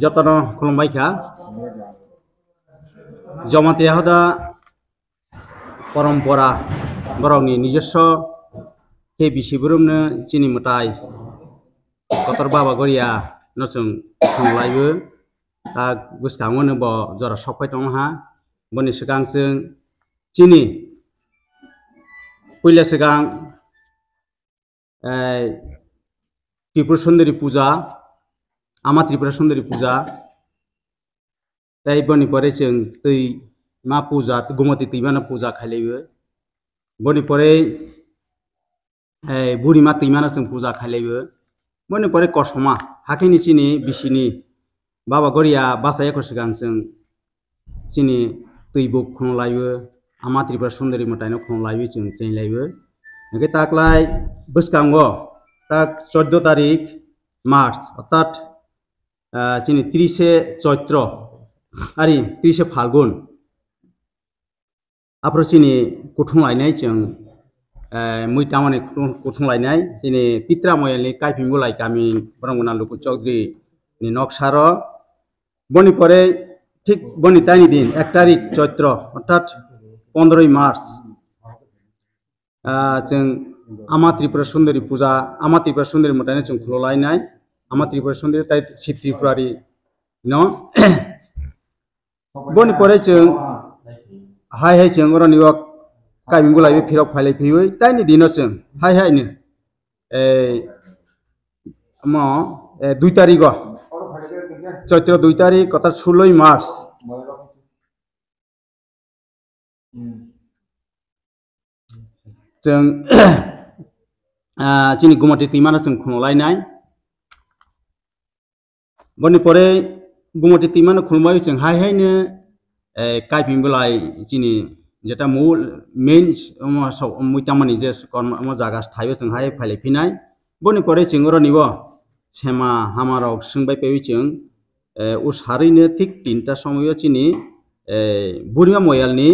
যতন খুলুমবাইখা জমাতিয়া হদা পরম্পরা বরংনি নিজস্ব হে বিসিবুরুমনো চিনি মতাই কতর বাবা Garia নসুং खुंलायो गोसोखाङोनो bo jora sokpai tongha boni sigang जों chini puila sigang Tripura Sundari Puja ama Tripura Sundari Puja tai boni pore जों tei ma puja gumati timana puja khailayo boni pore burima timana जों puja khailayo boni pore kosoma hakini chini bisini baba goria basaya kosigang जों chini tuibuk khonlayo ama Tripura Sundari motaino khonlayo जों teinlayo nge taklai bwskango tak 14 তারিখ March অর্থাৎ chini 30 চৈত্র ari 30 ফাল্গুন apro chini kuthunglainai जों muitamani kuthunglainai chini pitra moyalni kaipimulai kami borongna luku chaudhuri ni noksaro boni pore ঠিক boni taini din 1 তারিখ চৈত্র অর্থাৎ 15 March जों ama Tripura Sundari Puja ama Tripura Sundari motaino जों khulolainai ama Tripura Sundari tai Shiv Tripurari no boni pore जों hai जों oroni wak kaimingulai phirok phailai phioi taini dino जों hai no mo 2 তারিখ চৈত্র 2 তারিখ অর্থাৎ 16 March जों chini gumati timana जों khunolainai boni pore gumati timana khulmai जों hai no kaipimulai chini jeta mul main muitamani je korma jaga thayo जों hai phailai phinai boni pore जों oroni bo sema hamarok singbai pewi जों usarino thik 3 ta somoyo chini burima moyalni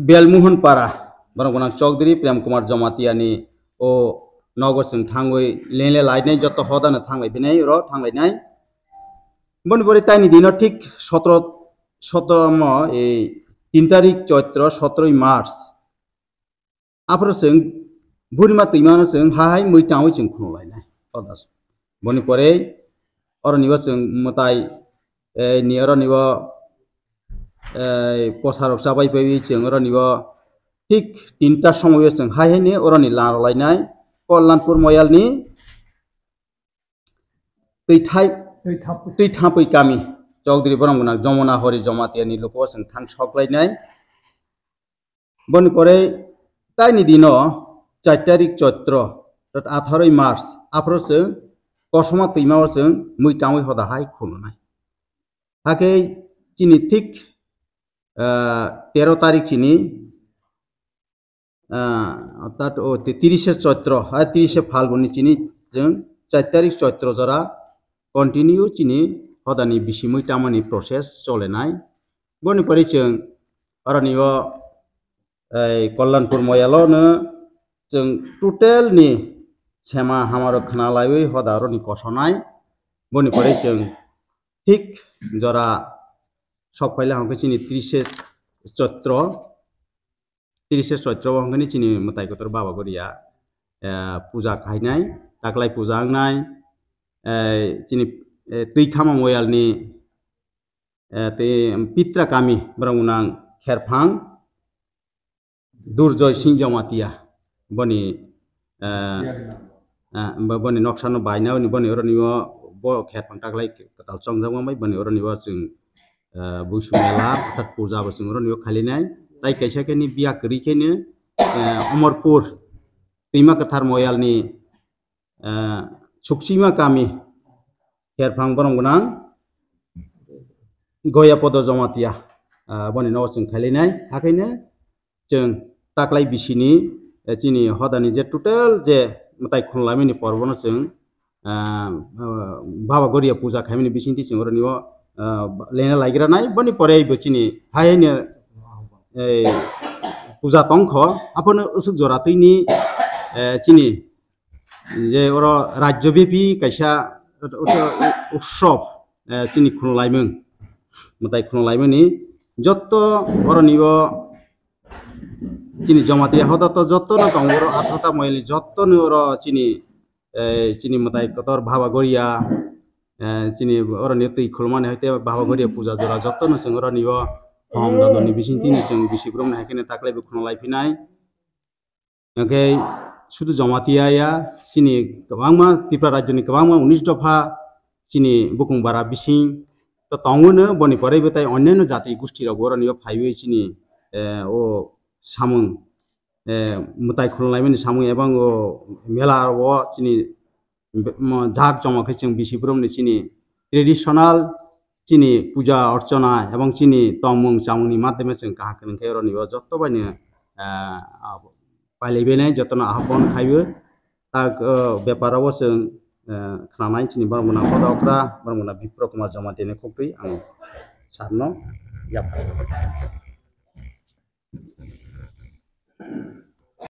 Belmohon Para borong Chaudhuri Prem Kumar Jamatiani o nogo जों thangoi lele lainai joto hodana thanglai binai ro thanglainai boni pore taini dino ঠিক 17 mo 3 তারিখ চৈত্র 17 March apro जों burima timano जों hai muitawoi जों khunolainai odas boni pore oronibo जों motai ni oronibo posarok chabai pewi जों oronibo ঠিক 3 ta somoyo जों hai ni oroni larolainai Kollanpur moyalni tei thapui kami Chaudhuri borongna Jamuna Hori Jamatiani luko जों thang soklainai boni pore taini dino 4 তারিখ চৈত্র 18 March apro जों kosoma tuimao जों muitawoi hoda hai khulunai hake chini ঠিক 13 তারিখ chini অর্থাৎ 30 চৈত্র আর 30 ফাল্গুন chini जों 4 তারিখ চৈত্র jora continue chini hodani bisi muitamani process cholenai boni pore जों oronibo Kollanpur moyalo no जों total ni sema hamarok khnalaioi hoda oroni kosonai boni pore जों ঠিক jora sokpaila hangke chini 30 চৈত্র 30 চৈত্র hangkani chini motai kotor baba goria puja khainai taklai puja angnai chini tui khama moyalni te pitra kami borongna kherphang Durjoy Singh Jamatia boni boni noksano bainau ni boni oronibo bo kherphang taklai katal chongjamai boni oronibo जों busu mela অর্থাৎ puja bo जों oronibo khalinai tai kaisa ke ni biya kri ke ni Amarpur Tima Kathar moyalni Suksima kami kherphang borongna Goyapodo Jamatia boni no जों khalinai hakaino जों taklai bisini chini hodani je total je motai khunlamini porbono जों baba goria puja khaimini bisinti जों oronibo lena laigiranai boni pore bo chini haine puja tongkho apono usuk jora tuini chini যে ওরা রাজ্যব্যাপী কাইসা উৎসব চিনি খুনলাইমों মতাই খুনলাইমोंनि যত অরনিব চিনি জমাতিয়া হদত যত না দং ওর আত্রতা ময়লি যত ওর চিনি মতাই কতর ভাবা গড়িয়া চিনি অরনি তুই খুলমানে হইতে ভাবা গড়িয়া পূজা জোড়া যত নসং অরনিব হম দাদনি বিসিংতি নসং বিসিব্রম হাইকেনে তাকলাইবো খুনলাইফিনাই ओंखे शुधु जमातिया चिनी गोबांमा त्रिपुरा राज्यनि गोबांमा 19 दफा चिनी बुकुंबारा बिसिं तो तंगोनो बनि परायबोताय अन्यान्य जाति गोष्ठी रगरनियो फाइबै चिनी ओ सामुं मुताय खुलनायमोन सामुं एबं ओ मेला ओ चिनी झाक जमाखै जों बिसिब्रमनि चिनी ट्रेडिशनल चिनी पूजा अर्चना एबं चिनी तंमुं चामुंनि माध्यमे जों काहाकनखै रनियो जत्तबायनो पाइलायबोनाय जतन आहवान खायो ताक बेपाराव जों खानाय चिनि बरमना पदकरा बरमना बिप्र कुमार जमातिनि खुक्रि आं सारनो याफाय